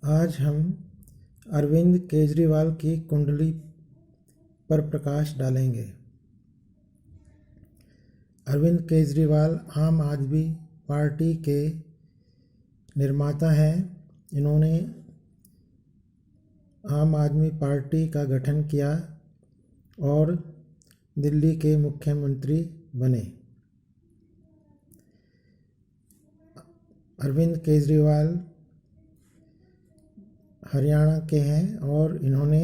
आज हम अरविंद केजरीवाल की कुंडली पर प्रकाश डालेंगे। अरविंद केजरीवाल आम आदमी पार्टी के निर्माता हैं। इन्होंने आम आदमी पार्टी का गठन किया और दिल्ली के मुख्यमंत्री बने। अरविंद केजरीवाल हरियाणा के हैं और इन्होंने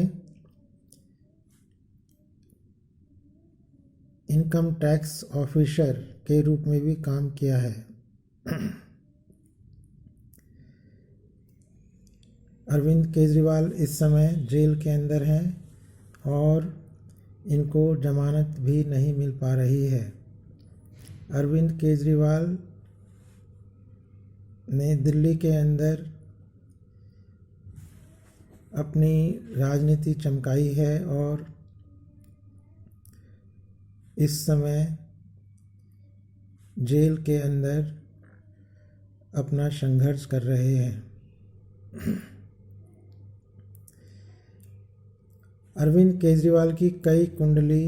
इनकम टैक्स ऑफिसर के रूप में भी काम किया है। अरविंद केजरीवाल इस समय जेल के अंदर हैं और इनको जमानत भी नहीं मिल पा रही है। अरविंद केजरीवाल ने दिल्ली के अंदर अपनी राजनीति चमकाई है और इस समय जेल के अंदर अपना संघर्ष कर रहे हैं। अरविंद केजरीवाल की कई कुंडली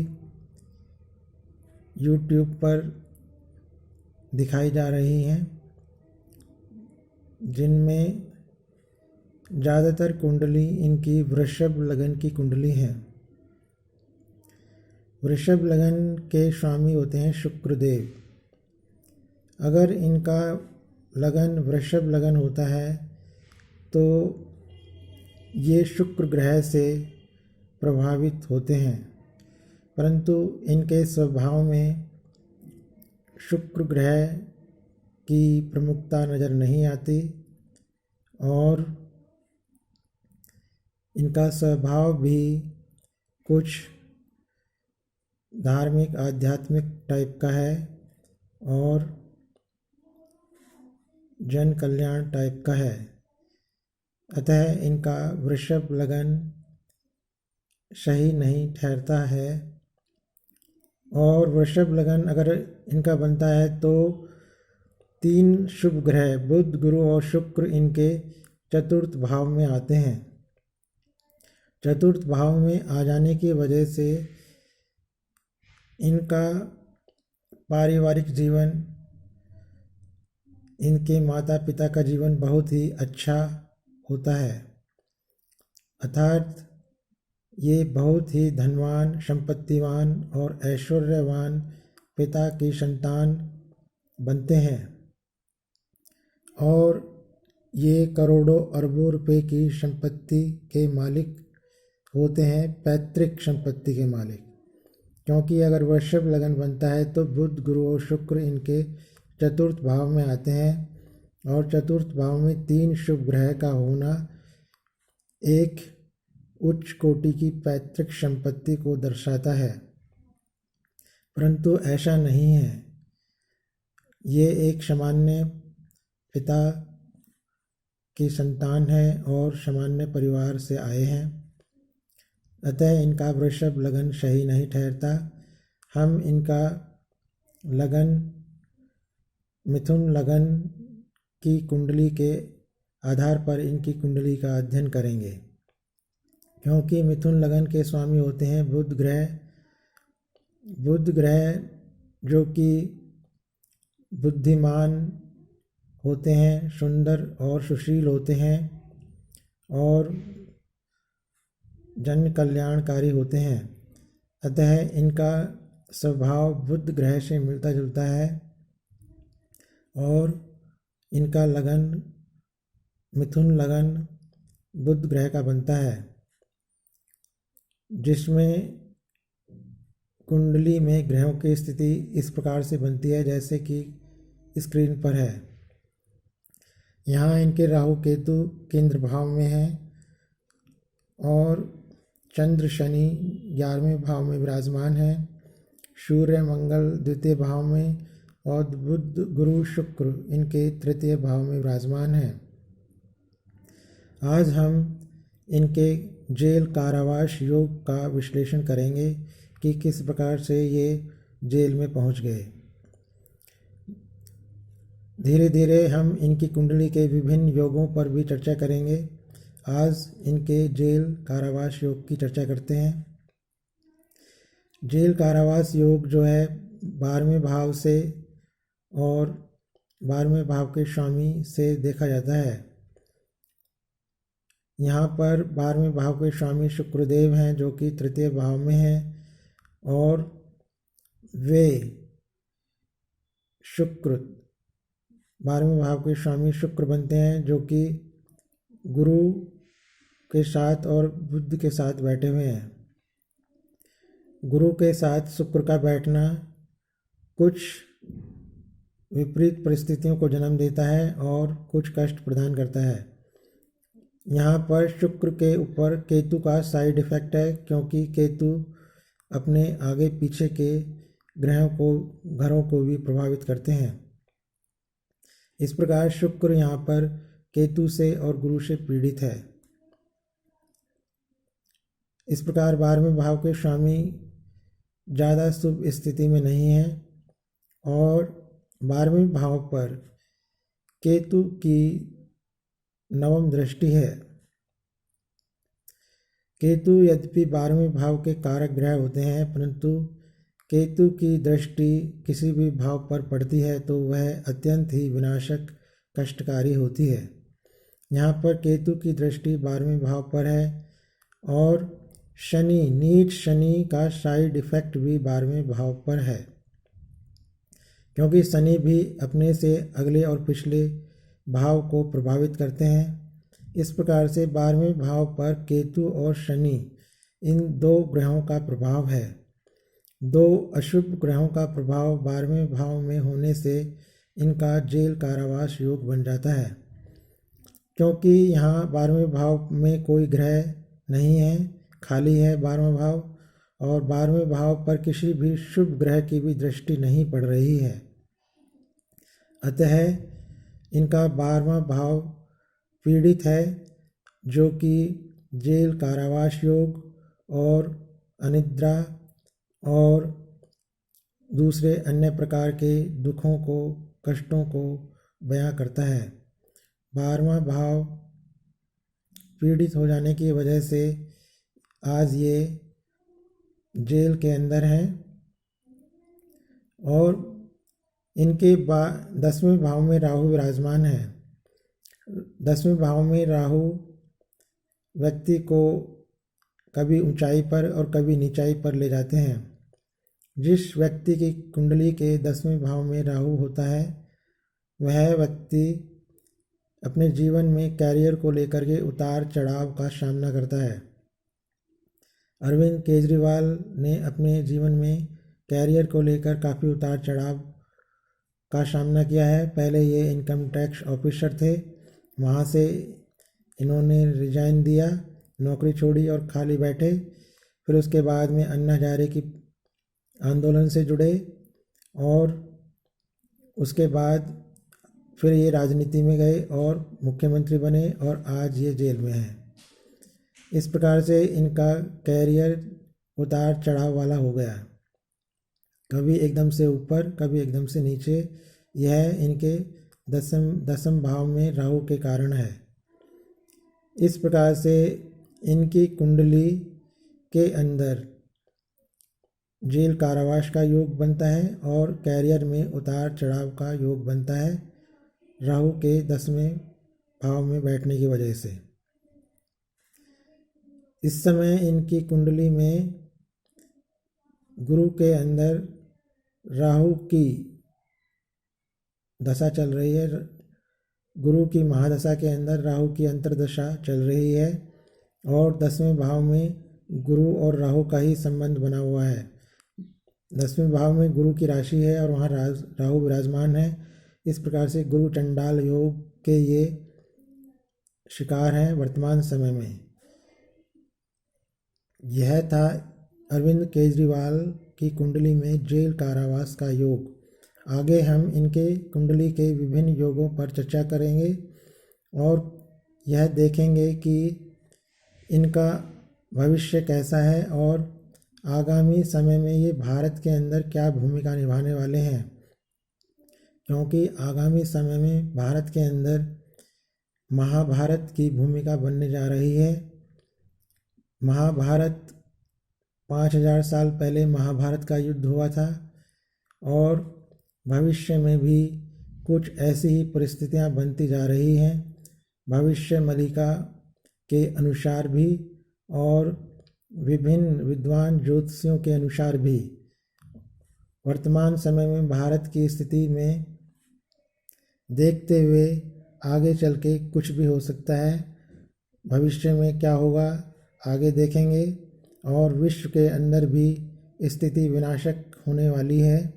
यूट्यूब पर दिखाई जा रही हैं, जिनमें ज़्यादातर कुंडली इनकी वृषभ लगन की कुंडली है। वृषभ लगन के स्वामी होते हैं शुक्रदेव। अगर इनका लगन वृषभ लगन होता है तो ये शुक्र ग्रह से प्रभावित होते हैं, परंतु इनके स्वभाव में शुक्र ग्रह की प्रमुखता नज़र नहीं आती और इनका स्वभाव भी कुछ धार्मिक आध्यात्मिक टाइप का है और जन कल्याण टाइप का है। अतः इनका वृषभ लगन सही नहीं ठहरता है और वृषभ लगन अगर इनका बनता है तो 3 शुभ ग्रह बुध, गुरु और शुक्र इनके चतुर्थ भाव में आते हैं। चतुर्थ भाव में आ जाने की वजह से इनका पारिवारिक जीवन, इनके माता पिता का जीवन बहुत ही अच्छा होता है, अर्थात ये बहुत ही धनवान, संपत्तिवान और ऐश्वर्यवान पिता की संतान बनते हैं और ये करोड़ों अरबों रुपए की संपत्ति के मालिक होते हैं, पैतृक संपत्ति के मालिक। क्योंकि अगर वृषभ लगन बनता है तो बुध, गुरु और शुक्र इनके चतुर्थ भाव में आते हैं और चतुर्थ भाव में 3 शुभ ग्रह का होना एक उच्च कोटि की पैतृक संपत्ति को दर्शाता है, परंतु ऐसा नहीं है। ये एक सामान्य पिता की संतान है और सामान्य परिवार से आए हैं, अतः इनका वृषभ लगन सही नहीं ठहरता। हम इनका लगन मिथुन लगन की कुंडली के आधार पर इनकी कुंडली का अध्ययन करेंगे, क्योंकि मिथुन लगन के स्वामी होते हैं बुध ग्रह। बुध ग्रह जो कि बुद्धिमान होते हैं, सुंदर और सुशील होते हैं और जन कल्याणकारी होते हैं, अतः इनका स्वभाव बुध ग्रह से मिलता जुलता है और इनका लगन मिथुन लगन बुध ग्रह का बनता है, जिसमें कुंडली में ग्रहों की स्थिति इस प्रकार से बनती है जैसे कि स्क्रीन पर है। यहाँ इनके राहु केतु केंद्र भाव में हैं और चंद्र शनि 11वें भाव में विराजमान है, सूर्य मंगल द्वितीय भाव में और बुध गुरु शुक्र इनके तृतीय भाव में विराजमान है। आज हम इनके जेल कारावास योग का विश्लेषण करेंगे कि किस प्रकार से ये जेल में पहुंच गए। धीरे धीरे हम इनकी कुंडली के विभिन्न योगों पर भी चर्चा करेंगे आज इनके जेल कारावास योग की चर्चा करते हैं। जेल कारावास योग जो है 12वें भाव से और 12वें भाव के स्वामी से देखा जाता है। यहाँ पर 12वें भाव के स्वामी शुक्रदेव हैं जो कि तृतीय भाव में हैं और वे शुक्र 12वें भाव के स्वामी शुक्र बनते हैं जो कि गुरु के साथ और बुध के साथ बैठे हुए हैं। गुरु के साथ शुक्र का बैठना कुछ विपरीत परिस्थितियों को जन्म देता है और कुछ कष्ट प्रदान करता है। यहाँ पर शुक्र के ऊपर केतु का साइड इफ़ेक्ट है, क्योंकि केतु अपने आगे पीछे के घरों को भी प्रभावित करते हैं। इस प्रकार शुक्र यहाँ पर केतु से और गुरु से पीड़ित है। इस प्रकार 12वें भाव के स्वामी ज़्यादा शुभ स्थिति में नहीं है और 12वें भाव पर केतु की 9वीं दृष्टि है। केतु यद्यपि 12वें भाव के कारक ग्रह होते हैं, परंतु केतु की दृष्टि किसी भी भाव पर पड़ती है तो वह अत्यंत ही विनाशक कष्टकारी होती है। यहाँ पर केतु की दृष्टि 12वें भाव पर है और शनि, नीच शनि का साइड इफ़ेक्ट भी 12वें भाव पर है, क्योंकि शनि भी अपने से अगले और पिछले भाव को प्रभावित करते हैं। इस प्रकार से 12वें भाव पर केतु और शनि इन दो ग्रहों का प्रभाव है। दो अशुभ ग्रहों का प्रभाव 12वें भाव में होने से इनका जेल कारावास योग बन जाता है। क्योंकि यहाँ 12वें भाव में कोई ग्रह नहीं है, खाली है 12वां भाव और 12वें भाव पर किसी भी शुभ ग्रह की भी दृष्टि नहीं पड़ रही है। अतः इनका 12वां भाव पीड़ित है, जो कि जेल कारावास योग और अनिद्रा और दूसरे अन्य प्रकार के दुखों को, कष्टों को बयां करता है। 12वां भाव पीड़ित हो जाने की वजह से आज ये जेल के अंदर हैं और इनके 10वें भाव में राहु विराजमान है। 10वें भाव में राहु व्यक्ति को कभी ऊंचाई पर और कभी नीचाई पर ले जाते हैं। जिस व्यक्ति की कुंडली के 10वें भाव में राहु होता है, वह व्यक्ति अपने जीवन में कैरियर को लेकर के उतार चढ़ाव का सामना करता है। अरविंद केजरीवाल ने अपने जीवन में कैरियर को लेकर काफ़ी उतार चढ़ाव का सामना किया है। पहले ये इनकम टैक्स ऑफिसर थे, वहाँ से इन्होंने रिजाइन दिया, नौकरी छोड़ी और खाली बैठे। फिर उसके बाद में अन्ना हजारे की आंदोलन से जुड़े और उसके बाद फिर ये राजनीति में गए और मुख्यमंत्री बने और आज ये जेल में हैं। इस प्रकार से इनका कैरियर उतार चढ़ाव वाला हो गया, कभी एकदम से ऊपर कभी एकदम से नीचे। यह इनके दसम भाव में राहु के कारण है। इस प्रकार से इनकी कुंडली के अंदर जेल कारावास का योग बनता है और कैरियर में उतार चढ़ाव का योग बनता है राहु के 10वें भाव में बैठने की वजह से। इस समय इनकी कुंडली में गुरु के अंदर राहु की दशा चल रही है। गुरु की महादशा के अंदर राहु की अंतर्दशा चल रही है और 10वें भाव में गुरु और राहु का ही संबंध बना हुआ है। 10वें भाव में गुरु की राशि है और वहाँ राहु विराजमान है। इस प्रकार से गुरु चंडाल योग के ये शिकार हैं वर्तमान समय में। यह था अरविंद केजरीवाल की कुंडली में जेल कारावास का योग। आगे हम इनके कुंडली के विभिन्न योगों पर चर्चा करेंगे और यह देखेंगे कि इनका भविष्य कैसा है और आगामी समय में ये भारत के अंदर क्या भूमिका निभाने वाले हैं, क्योंकि आगामी समय में भारत के अंदर महाभारत की भूमिका बनने जा रही है। महाभारत 5000 साल पहले महाभारत का युद्ध हुआ था और भविष्य में भी कुछ ऐसी ही परिस्थितियां बनती जा रही हैं, भविष्य मलिका के अनुसार भी और विभिन्न विद्वान ज्योतिषियों के अनुसार भी। वर्तमान समय में भारत की स्थिति में देखते हुए आगे चल के कुछ भी हो सकता है। भविष्य में क्या होगा आगे देखेंगे और विश्व के अंदर भी स्थिति विनाशक होने वाली है।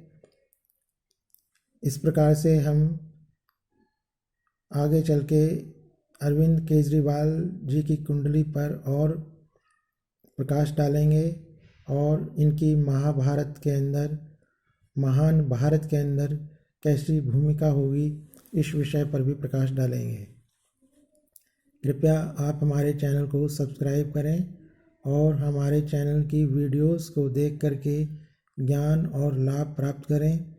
इस प्रकार से हम आगे चल के अरविंद केजरीवाल जी की कुंडली पर और प्रकाश डालेंगे और इनकी महाभारत के अंदर, महान भारत के अंदर कैसी भूमिका होगी इस विषय पर भी प्रकाश डालेंगे। कृपया आप हमारे चैनल को सब्सक्राइब करें और हमारे चैनल की वीडियोस को देख करके ज्ञान और लाभ प्राप्त करें।